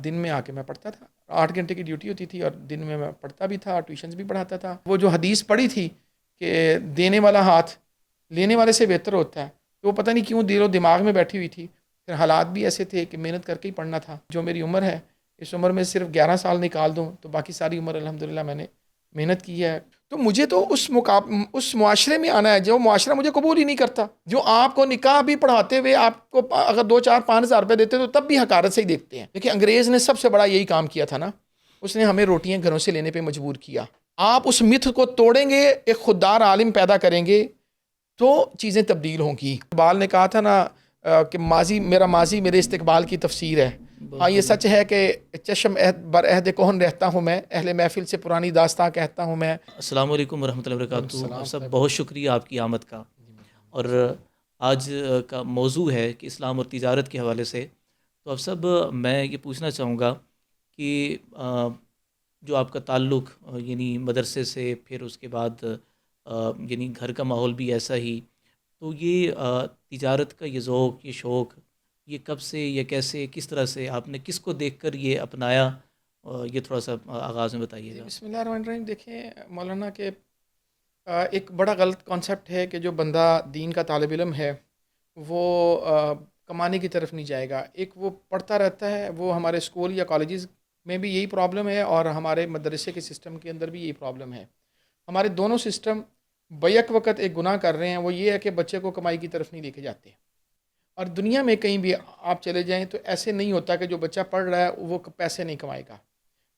دن میں آ کے میں پڑھتا تھا. 8 گھنٹے کی ڈیوٹی ہوتی تھی اور دن میں پڑھتا بھی تھا, ٹیوشنز بھی پڑھاتا تھا. وہ جو حدیث پڑھی تھی کہ دینے والا ہاتھ لینے والے سے بہتر ہوتا ہے, تو وہ پتہ نہیں کیوں دل و دماغ میں بیٹھی ہوئی تھی. پھر حالات بھی ایسے تھے کہ محنت کر کے ہی پڑھنا تھا. جو میری عمر ہے, اس عمر میں صرف 11 سال نکال دوں تو باقی ساری عمر الحمدللہ میں نے محنت کی ہے. تو مجھے تو اس معاشرے میں آنا ہے جو معاشرہ مجھے قبول ہی نہیں کرتا. جو آپ کو نکاح بھی پڑھاتے ہوئے آپ کو اگر 2 4 5 ہزار روپے دیتے تو تب بھی حقارت سے ہی دیکھتے ہیں. دیکھیں انگریز نے سب سے بڑا یہی کام کیا تھا نا, اس نے ہمیں روٹیاں گھروں سے لینے پہ مجبور کیا. آپ اس متھ کو توڑیں گے, ایک خوددار عالم پیدا کریں گے تو چیزیں تبدیل ہوں گی. اقبال نے کہا تھا نا کہ میرا ماضی میرے استقبال کی تفسیر ہے. ہاں یہ سچ ہے کہ چشم بر عہد کہن رہتا ہوں میں, اہل محفل سے پرانی داستاں کہتا ہوں میں. السلام علیکم ورحمۃ اللہ وبرکاتہ. آپ سب بہت شکریہ آپ کی آمد کا. اور آج کا موضوع ہے کہ اسلام اور تجارت کے حوالے سے. تو اب سب میں یہ پوچھنا چاہوں گا کہ جو آپ کا تعلق یعنی مدرسے سے, پھر اس کے بعد یعنی گھر کا ماحول بھی ایسا ہی, تو یہ تجارت کا یہ ذوق, یہ شوق, یہ کب سے, یہ کیسے, کس طرح سے آپ نے کس کو دیکھ کر یہ اپنایا, یہ تھوڑا سا آغاز میں بتائیے گا. بسم اللہ الرحمن الرحیم. دیکھیں مولانا کہ ایک بڑا غلط کانسیپٹ ہے کہ جو بندہ دین کا طالب علم ہے وہ کمانے کی طرف نہیں جائے گا. ایک وہ پڑھتا رہتا ہے, وہ ہمارے اسکول یا کالجز میں بھی یہی پرابلم ہے اور ہمارے مدرسے کے سسٹم کے اندر بھی یہی پرابلم ہے. ہمارے دونوں سسٹم بیک وقت ایک گناہ کر رہے ہیں. وہ یہ ہے کہ بچے کو کمائی کی طرف نہیں لے کے جاتے. اور دنیا میں کہیں بھی آپ چلے جائیں تو ایسے نہیں ہوتا کہ جو بچہ پڑھ رہا ہے وہ پیسے نہیں کمائے گا.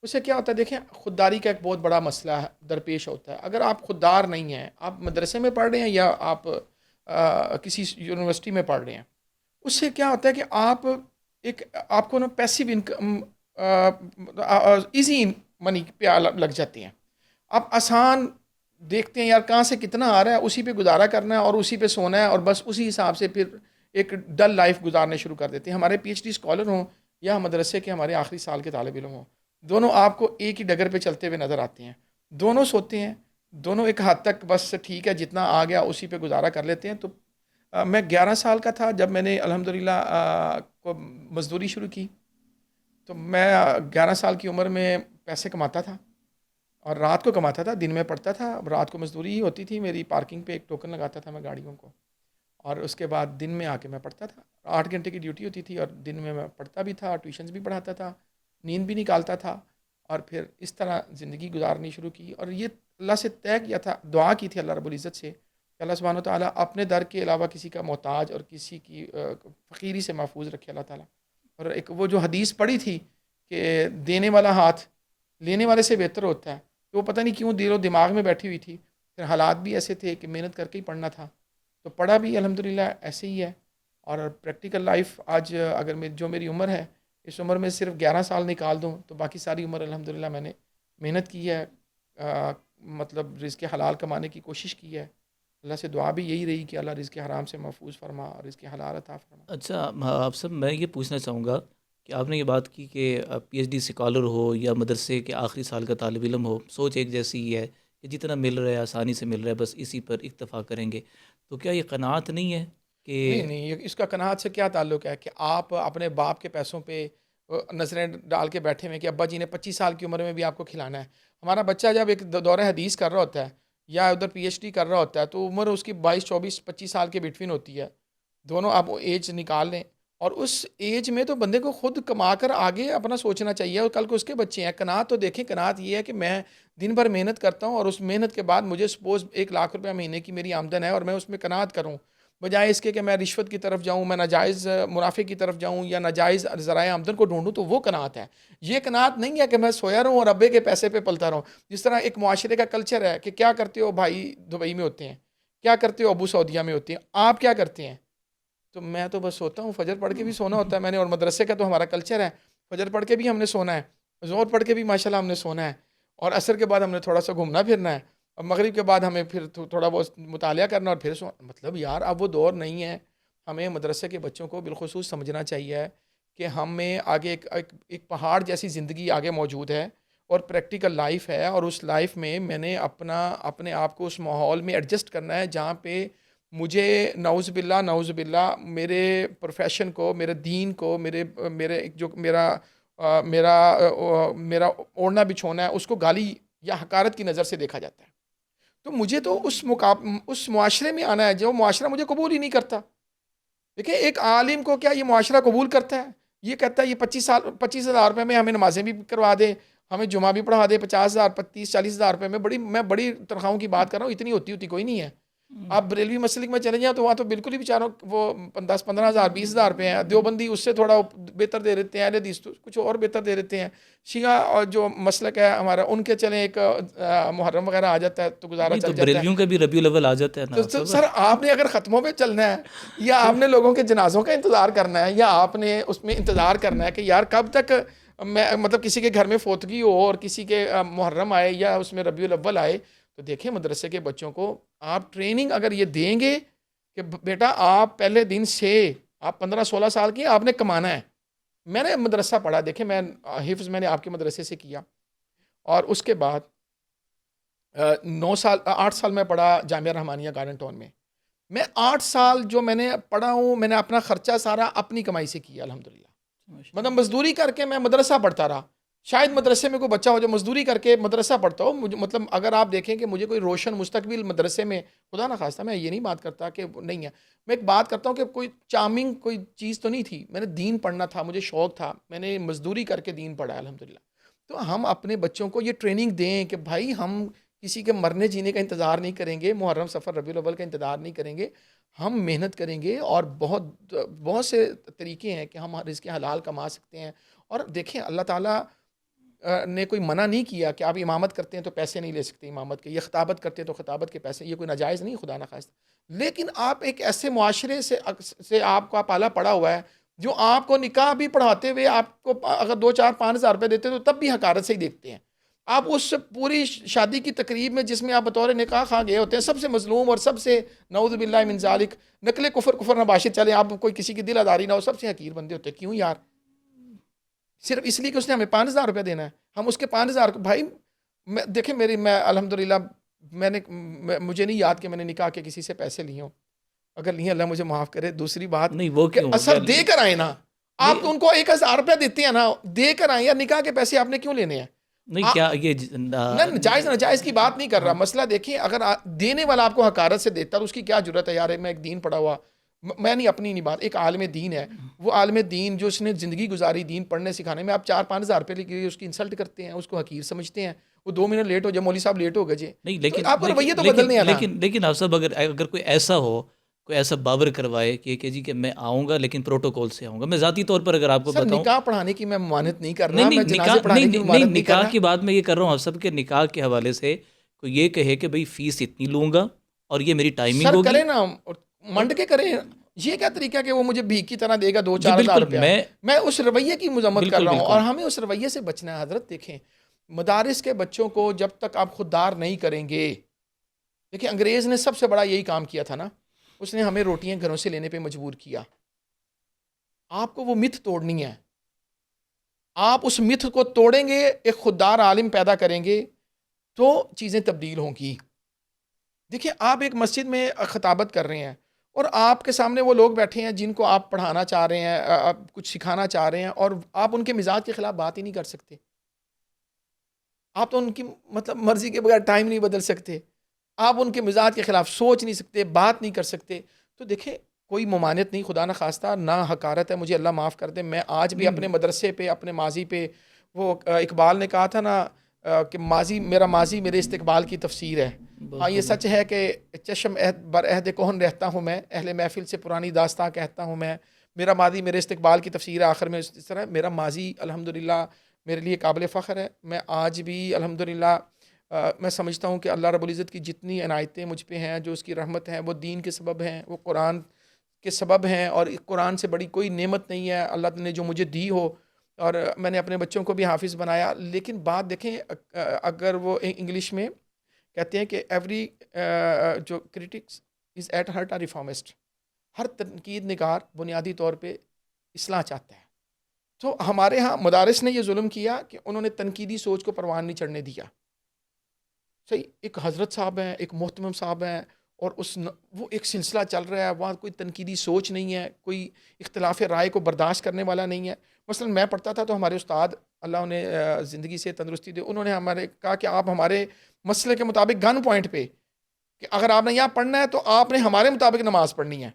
اس سے کیا ہوتا ہے, دیکھیں خودداری کا ایک بہت بڑا مسئلہ درپیش ہوتا ہے. اگر آپ خوددار نہیں ہیں, آپ مدرسے میں پڑھ رہے ہیں یا آپ کسی یونیورسٹی میں پڑھ رہے ہیں, اس سے کیا ہوتا ہے کہ آپ کو نا پیسیو انکم ایزی منی پہ لگ جاتے ہیں. آپ آسان دیکھتے ہیں یار کہاں سے کتنا آ رہا ہے, اسی پہ گزارا کرنا ہے اور اسی پہ سونا ہے, اور بس اسی حساب سے پھر ایک ڈل لائف گزارنے شروع کر دیتے ہیں. ہمارے پی ایچ ڈی اسکالر ہوں یا مدرسے کے ہمارے آخری سال کے طالب علم ہوں, دونوں آپ کو ایک ہی ڈگر پہ چلتے ہوئے نظر آتے ہیں. دونوں سوتے ہیں, دونوں ایک حد تک بس ٹھیک ہے جتنا آ گیا اسی پہ گزارا کر لیتے ہیں. تو میں 11 سال کا تھا جب میں نے الحمدللہ کو مزدوری شروع کی. تو میں 11 سال کی عمر میں پیسے کماتا تھا اور رات کو کماتا تھا, دن میں پڑھتا تھا. رات کو مزدوری ہی ہوتی تھی میری, پارکنگ پہ ایک ٹوکن لگاتا تھا میں گاڑیوں کو, اور اس کے بعد دن میں آ کے میں پڑھتا تھا. 8 گھنٹے کی ڈیوٹی ہوتی تھی اور دن میں پڑھتا بھی تھا, ٹیوشنز بھی پڑھاتا تھا, نیند بھی نکالتا تھا, اور پھر اس طرح زندگی گزارنی شروع کی. اور یہ اللہ سے طے کیا تھا, دعا کی تھی اللہ رب العزت سے کہ اللہ سبحانہ و تعالیٰ اپنے در کے علاوہ کسی کا محتاج اور کسی کی فقیری سے محفوظ رکھے اللہ تعالیٰ. اور ایک وہ جو حدیث پڑھی تھی کہ دینے والا ہاتھ لینے والے سے بہتر ہوتا ہے, تو وہ پتہ نہیں کیوں دل و دماغ میں بیٹھی ہوئی تھی. پھر حالات بھی ایسے تھے کہ محنت کر کے ہی پڑھنا تھا, تو پڑھا بھی الحمدللہ ایسے ہی ہے. اور پریکٹیکل لائف آج اگر جو میری عمر ہے, اس عمر میں صرف 11 سال نکال دوں تو باقی ساری عمر الحمدللہ میں نے محنت کی ہے, مطلب رزق حلال کمانے کی کوشش کی ہے. اللہ سے دعا بھی یہی رہی کہ اللہ رزق حرام سے محفوظ فرما اور رزق حلال عطا فرما. اچھا آپ سب, میں یہ پوچھنا چاہوں گا کہ آپ نے یہ بات کی کہ پی ایچ ڈی اسکالر ہو یا مدرسے کے آخری سال کا طالب علم ہو, سوچ ایک جیسی ہی ہے کہ جتنا مل رہا ہے آسانی سے مل رہا ہے بس اسی پر اکتفا کریں گے. تو کیا یہ قناعت نہیں ہے کہ نہیں, اس کا قناعت سے کیا تعلق ہے کہ آپ اپنے باپ کے پیسوں پہ نظریں ڈال کے بیٹھے ہوئے کہ ابا جی نے 25 سال کی عمر میں بھی آپ کو کھلانا ہے. ہمارا بچہ جب ایک دور حدیث کر رہا ہوتا ہے یا ادھر پی ایچ ڈی کر رہا ہوتا ہے تو عمر اس کی 22 24 25 سال کے بٹوین ہوتی ہے. دونوں آپ ایج نکال لیں, اور اس ایج میں تو بندے کو خود کما کر آگے اپنا سوچنا چاہیے, اور کل کو اس کے بچے ہیں. قناعت تو دیکھیں, قناعت یہ ہے کہ میں دن بھر محنت کرتا ہوں اور اس محنت کے بعد مجھے سپوز 1 لاکھ روپیہ مہینے کی میری آمدن ہے اور میں اس میں قناعت کروں, بجائے اس کے کہ میں رشوت کی طرف جاؤں, میں ناجائز منافع کی طرف جاؤں یا ناجائز ذرائع آمدن کو ڈھونڈوں, تو وہ قناعت ہے. یہ قناعت نہیں ہے کہ میں سویا رہوں اور ابے کے پیسے پہ پلتا رہوں. جس طرح ایک معاشرے کا کلچر ہے کہ کیا کرتے ہو بھائی دبئی میں ہوتے ہیں, کیا کرتے ہو ابو سعودیہ میں ہوتے ہیں, آپ کیا کرتے ہیں؟ تو میں تو بس سوتا ہوں, فجر پڑھ کے بھی سونا ہوتا ہے میں نے, اور مدرسے کا تو ہمارا کلچر ہے, فجر پڑھ کے بھی ہم نے سونا ہے, زور پڑھ کے بھی ماشاءاللہ ہم نے سونا ہے, اور عصر کے بعد ہم نے تھوڑا سا گھومنا پھرنا ہے, اور مغرب کے بعد ہمیں پھر تھوڑا بہت مطالعہ کرنا اور پھر سونا. مطلب یار اب وہ دور نہیں ہے. ہمیں مدرسے کے بچوں کو بالخصوص سمجھنا چاہیے کہ ہمیں آگے ایک پہاڑ جیسی زندگی آگے موجود ہے اور پریکٹیکل لائف ہے, اور اس لائف میں میں نے اپنے آپ کو اس ماحول میں ایڈجسٹ کرنا ہے جہاں پہ مجھے نعوذ باللہ میرے پروفیشن کو, میرے دین کو, میرے جو میرا میرا اوڑھنا بچھونا ہے، اس کو گالی یا حقارت کی نظر سے دیکھا جاتا ہے. تو مجھے تو اس معاشرے میں آنا ہے جو معاشرہ مجھے قبول ہی نہیں کرتا. دیکھیں ایک عالم کو کیا یہ معاشرہ قبول کرتا ہے؟ یہ کہتا ہے یہ 25,000 روپے میں ہمیں نمازیں بھی کروا دے، ہمیں جمعہ بھی پڑھا دے، 50,000 30-40,000 روپے میں. میں بڑی تنخواہوں کی بات کر رہا ہوں، اتنی ہوتی کوئی نہیں ہے. آپ بریلوی مسلک میں چلے جائیں تو وہاں تو بالکل ہی بیچاروں وہ 10-15,000 20,000 روپے ہیں. دیوبندی اس سے تھوڑا بہتر دے دیتے ہیں، اہل حدیث تو کچھ اور بہتر دے دیتے ہیں. شیعہ اور جو مسلک ہے ہمارا، ان کے چلیں ایک محرم وغیرہ آ جاتا ہے تو گزارا نہیں تو چل جاتا ہے. بریلویوں کا بھی ربیع الاول آ جاتا ہے نا تو سب. سر آپ نے اگر ختموں پہ چلنا ہے یا آپ نے لوگوں کے جنازوں کا انتظار کرنا ہے یا آپ نے اس میں انتظار کرنا ہے کہ یار کب تک میں مطلب کسی کے گھر میں فوتگی ہو اور کسی کے محرم آئے یا اس میں ربیع الاول آئے، تو دیکھیں مدرسے کے بچوں کو آپ ٹریننگ اگر یہ دیں گے کہ بیٹا آپ پہلے دن سے آپ 15-16 سال کی آپ نے کمانا ہے. میں نے مدرسہ پڑھا، دیکھیں میں حفظ میں نے آپ کے مدرسے سے کیا، اور اس کے بعد 8 سال میں پڑھا جامعہ رحمانیہ گارڈن ٹاؤن میں. میں 8 سال جو میں نے پڑھا ہوں، میں نے اپنا خرچہ سارا اپنی کمائی سے کیا الحمدللہ. مطلب مزدوری کر کے میں مدرسہ پڑھتا رہا. شاید مدرسے میں کوئی بچہ ہو جو مزدوری کر کے مدرسہ پڑھتا ہو. مطلب اگر آپ دیکھیں کہ مجھے کوئی روشن مستقبل مدرسے میں، خدا نہ خواستہ میں یہ نہیں بات کرتا کہ نہیں ہے، میں ایک بات کرتا ہوں کہ کوئی چارمنگ کوئی چیز تو نہیں تھی. میں نے دین پڑھنا تھا، مجھے شوق تھا، میں نے مزدوری کر کے دین پڑھا الحمدللہ. تو ہم اپنے بچوں کو یہ ٹریننگ دیں کہ بھائی ہم کسی کے مرنے جینے کا انتظار نہیں کریں گے، محرم سفر ربیع الاول کا انتظار نہیں کریں گے. ہم محنت کریں گے اور بہت سے طریقے ہیں کہ ہم رزق حلال کما سکتے ہیں. اور دیکھیں اللہ تعالیٰ نے کوئی منع نہیں کیا کہ آپ امامت کرتے ہیں تو پیسے نہیں لے سکتے امامت کے، یہ خطابت کرتے ہیں تو خطابت کے پیسے، یہ کوئی ناجائز نہیں خدا نہ خواستہ. لیکن آپ ایک ایسے معاشرے سے آپ کا پالا پڑا ہوا ہے جو آپ کو نکاح بھی پڑھاتے ہوئے آپ کو اگر 2-4-5 ہزار روپے دیتے تو تب بھی حقارت سے ہی دیکھتے ہیں. آپ اس پوری شادی کی تقریب میں جس میں آپ بطور نکاح خواہ گئے ہوتے ہیں، سب سے مظلوم اور سب سے نعوذ باللہ من ذالک نقل کفر نباشر چلیں، آپ کوئی کسی کی دل آزاری نہ ہو، سب سے حقیر بندے ہوتے ہیں. کیوں یار؟ صرف اس لیے کہ اس نے ہمیں 5,000 روپے دینا ہے، ہم اس کے 5,000 بھائی دیکھیں میں الحمدللہ مجھے نہیں یاد کہ میں نے نکاح کے کسی سے پیسے لیے ہوں. اگر نہیں اللہ مجھے معاف کرے. دوسری بات نہیں وہ کہ کیوں اثر دے کر آئے نا، آپ تو ان کو 1,000 روپے دیتے ہیں نا، دے کر آئیں. یا نکاح کے پیسے آپ نے کیوں لینے ہیں؟ نہیں کیا یہ ناجائز کی بات نہیں کر رہا. مسئلہ دیکھیں اگر دینے والا آپ کو حقارت سے دیتا تو اس کی کیا ضرورت ہے یار؟ میں ایک دین پڑھا ہوا، میں نہیں اپنی نہیں بات، ایک عالم دین ہے، وہ عالم دین جو اس نے زندگی گزاری دین پڑھنے سکھانے میں، آپ 4-5 ہزار روپے کے لیے اس کی انسلٹ کرتے ہیں، اس کو حقیر سمجھتے ہیں. وہ 2 منٹ لیٹ ہو جائے، مولوی صاحب لیٹ ہو گئے جی، نہیں تو آپ کو رویے تو بدلنے ہیں نا. لیکن آپ صاحب اگر کوئی ایسا ہو، کوئی ایسا بابر کروائے کہ جی کہ میں آؤں گا لیکن پروٹوکول سے آؤں گا. میں ذاتی طور پر اگر آپ کو سر بتاؤں، نکاح پڑھانے کی میں ممانعت نہیں کر رہا، نہیں میں جنازے پڑھانے کی ممانعت نہیں کر نکاح رہا. کی بات میں یہ کر رہا ہوں آپ سب کے نکاح کے حوالے سے کوئی یہ کہے کہ بھئی فیس اتنی لوں گا اور یہ میری ٹائمنگ سر ہوگی. کریں نا، منڈ کے کریں. یہ کیا طریقہ کہ وہ مجھے بھیک کی طرح دے گا جی 2-4 ہزار بالکل، روپیہ؟ میں اس رویے کی مذمت کر بالکل رہا ہوں اور بالکل ہمیں اس رویے سے بچنا ہے. حضرت دیکھیں مدارس کے بچوں کو جب تک آپ خوددار نہیں کریں گے، دیکھیں انگریز نے سب سے بڑا یہی کام کیا تھا نا، اس نے ہمیں روٹیاں گھروں سے لینے پہ مجبور کیا. آپ کو وہ متھ توڑنی ہے. آپ اس متھ کو توڑیں گے، ایک خوددار عالم پیدا کریں گے تو چیزیں تبدیل ہوں گی. دیکھیں آپ ایک مسجد میں خطابت کر رہے ہیں اور آپ کے سامنے وہ لوگ بیٹھے ہیں جن کو آپ پڑھانا چاہ رہے ہیں، کچھ سکھانا چاہ رہے ہیں، اور آپ ان کے مزاج کے خلاف بات ہی نہیں کر سکتے. آپ تو ان کی مطلب مرضی کے بغیر ٹائم نہیں بدل سکتے، آپ ان کے مزاج کے خلاف سوچ نہیں سکتے، بات نہیں کر سکتے. تو دیکھیں کوئی ممانعت نہیں، خدا نہ خواستہ نہ حقارت ہے، مجھے اللہ معاف کر دے. میں آج بھی اپنے مدرسے پہ، اپنے ماضی پہ، وہ اقبال نے کہا تھا نا کہ میرا ماضی میرے استقبال کی تفسیر ہے. ہاں یہ سچ ہے کہ چشم بر عہد کہن رہتا ہوں میں، اہل محفل سے پرانی داستاں کہتا ہوں میں. میرا ماضی میرے استقبال کی تفسیر ہے. آخر میں اس طرح میرا ماضی الحمدللہ میرے لیے قابل فخر ہے. میں آج بھی الحمدللہ میں سمجھتا ہوں کہ اللہ رب العزت کی جتنی عنایتیں مجھ پہ ہیں، جو اس کی رحمت ہیں، وہ دین کے سبب ہیں، وہ قرآن کے سبب ہیں، اور قرآن سے بڑی کوئی نعمت نہیں ہے اللہ نے جو مجھے دی ہو. اور میں نے اپنے بچوں کو بھی حافظ بنایا. لیکن بات دیکھیں اگر وہ انگلش میں کہتے ہیں کہ ایوری جو critics is at heart a reformist, ہر تنقید نگار بنیادی طور پہ اصلاح چاہتا ہے. تو ہمارے ہاں مدارس نے یہ ظلم کیا کہ انہوں نے تنقیدی سوچ کو پروان نہیں چڑھنے دیا. صحیح، ایک حضرت صاحب ہیں، ایک محتمم صاحب ہیں، اور وہ ایک سلسلہ چل رہا ہے, وہاں کوئی تنقیدی سوچ نہیں ہے, کوئی اختلاف رائے کو برداشت کرنے والا نہیں ہے. مثلا میں پڑھتا تھا تو ہمارے استاد, اللہ انہیں زندگی سے تندرستی دے, انہوں نے ہمارے کہا کہ آپ ہمارے مسئلے کے مطابق گن پوائنٹ پہ کہ اگر آپ نے یہاں پڑھنا ہے تو آپ نے ہمارے مطابق نماز پڑھنی ہے.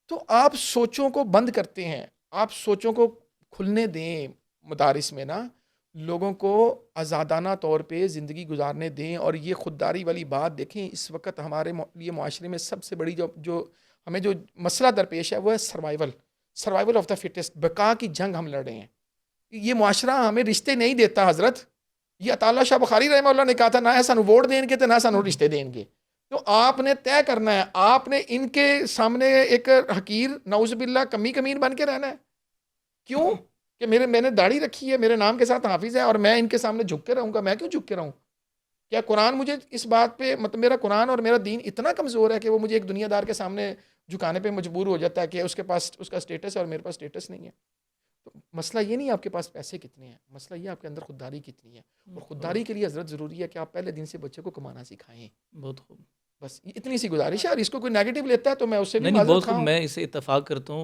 تو آپ سوچوں کو بند کرتے ہیں, آپ سوچوں کو کھلنے دیں مدارس میں نا, لوگوں کو آزادانہ طور پہ زندگی گزارنے دیں. اور یہ خودداری والی بات دیکھیں, اس وقت ہمارے یہ معاشرے میں سب سے بڑی جو ہمیں جو مسئلہ درپیش ہے وہ ہے سروائیول آف دا فٹسٹ, بقا کی جنگ ہم لڑ رہے ہیں. یہ معاشرہ ہمیں رشتے نہیں دیتا حضرت. یہ عطا شاہ بخاری رحمہ اللہ نے کہا تھا, نہ سانو ووٹ دیں گے تو نہ سانو رشتے دیں گے. تو آپ نے طے کرنا ہے, آپ نے ان کے سامنے ایک حقیر نعوذ باللہ کمی کمین بن کے رہنا ہے. کیوں کہ میں نے داڑھی رکھی ہے, میرے نام کے ساتھ حافظ ہے, اور میں ان کے سامنے جھک کے رہوں گا. میں کیوں جھک کے رہوں؟ کیا قرآن مجھے اس بات پہ, مطلب میرا قرآن اور میرا دین اتنا کمزور ہے کہ وہ مجھے ایک دنیا دار کے سامنے جھکانے پہ مجبور ہو جاتا ہے کہ اس کے پاس اس کا سٹیٹس ہے اور میرے پاس سٹیٹس نہیں ہے؟ تو مسئلہ یہ نہیں آپ کے پاس پیسے کتنے ہیں, مسئلہ یہ آپ کے اندر خودداری کتنی ہے. اور خودداری کے لیے حضرت ضروری ہے کہ آپ پہلے دن سے بچے کو کمانا سکھائیں. بہت خوب. بس اتنی سی گزارش ہے, اور اس کو کوئی نیگیٹو لیتا ہے تو میں اس سے بھی نہیں معذرت بہت خوب, خواہ ہوں. میں اسے اتفاق کرتا ہوں.